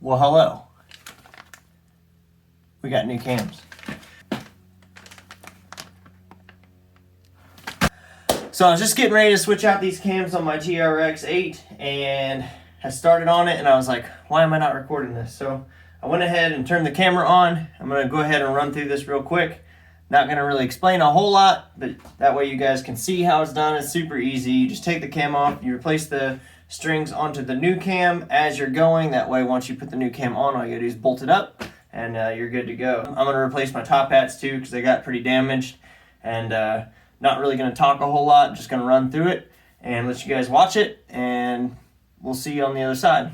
Well, hello. We got new cams. So I was just getting ready to switch out these cams on my TRX 8 and I started on it and I was like, why am I not recording this? So I went ahead and turned the camera on. I'm gonna go ahead and run through this real quick. Not gonna really explain a whole lot, but that way you guys can see how it's done. It's super easy. You just take the cam off, you replace the strings onto the new cam as you're going. That way once you put the new cam on, all you gotta do is bolt it up and you're good to go. I'm gonna replace my top hats too because they got pretty damaged, and not really gonna talk a whole lot, just gonna run through it and let you guys watch it, and we'll see you on the other side.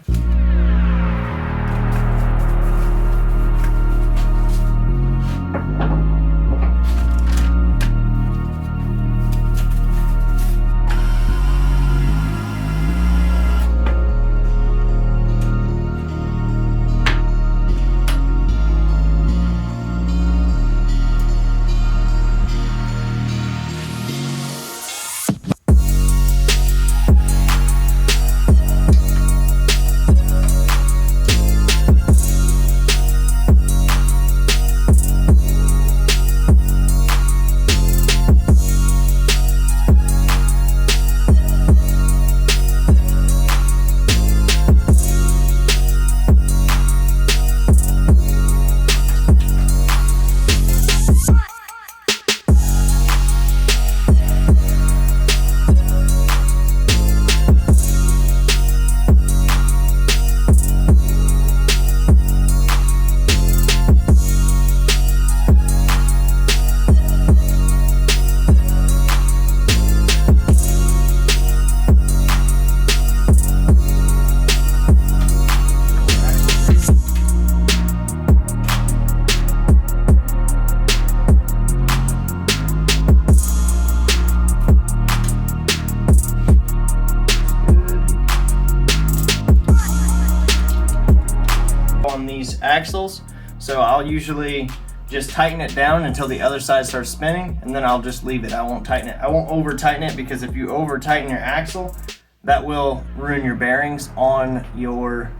On these axles, so I'll usually just tighten it down until the other side starts spinning, and then I'll just leave it. I won't tighten it. I won't over tighten it, because if you over tighten your axle, that will ruin your bearings on your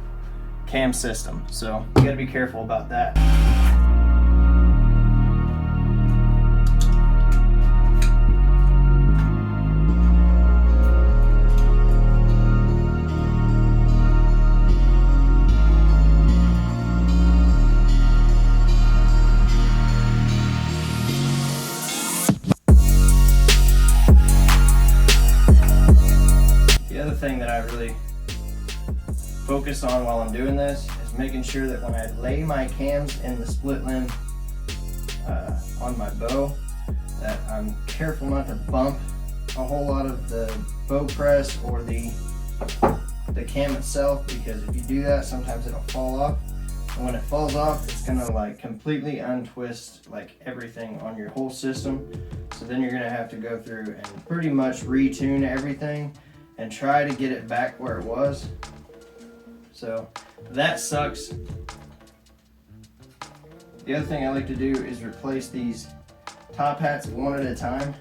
cam system. So you got to be careful about that. Thing that I really focus on while I'm doing this is making sure that when I lay my cams in the split limb on my bow, that I'm careful not to bump a whole lot of the bow press or the cam itself, because if you do that, sometimes it'll fall off, and when it falls off, it's gonna like completely untwist like everything on your whole system. So then you're gonna have to go through and pretty much retune everything and try to get it back where it was. So that sucks. The other thing I like to do is replace these top hats one at a time,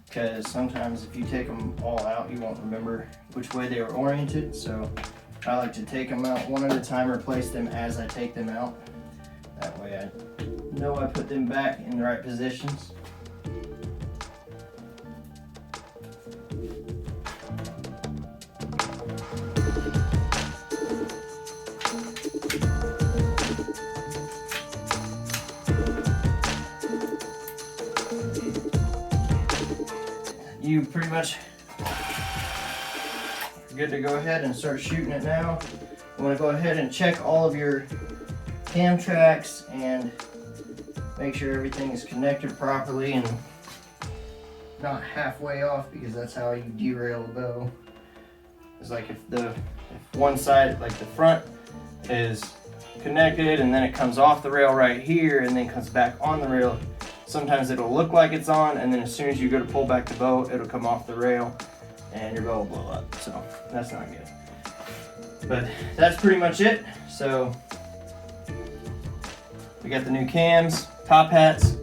because sometimes if you take them all out, you won't remember which way they were oriented. So I like to take them out one at a time, replace them as I take them out. That way I know I put them back in the right positions. You pretty much are good to go ahead and start shooting it now. You want to go ahead and check all of your cam tracks and make sure everything is connected properly and not halfway off, because that's how you derail the bow. It's like if one side, like the front, is connected and then it comes off the rail right here and then comes back on the rail, sometimes it'll look like it's on, and then as soon as you go to pull back the bow, it'll come off the rail and your bow will blow up. So that's not good. But that's pretty much it. So we got the new cams, top hats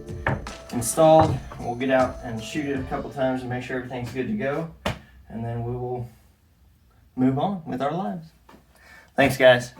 installed. We'll get out and shoot it a couple times and make sure everything's good to go, and then we will move on with our lives. Thanks, guys.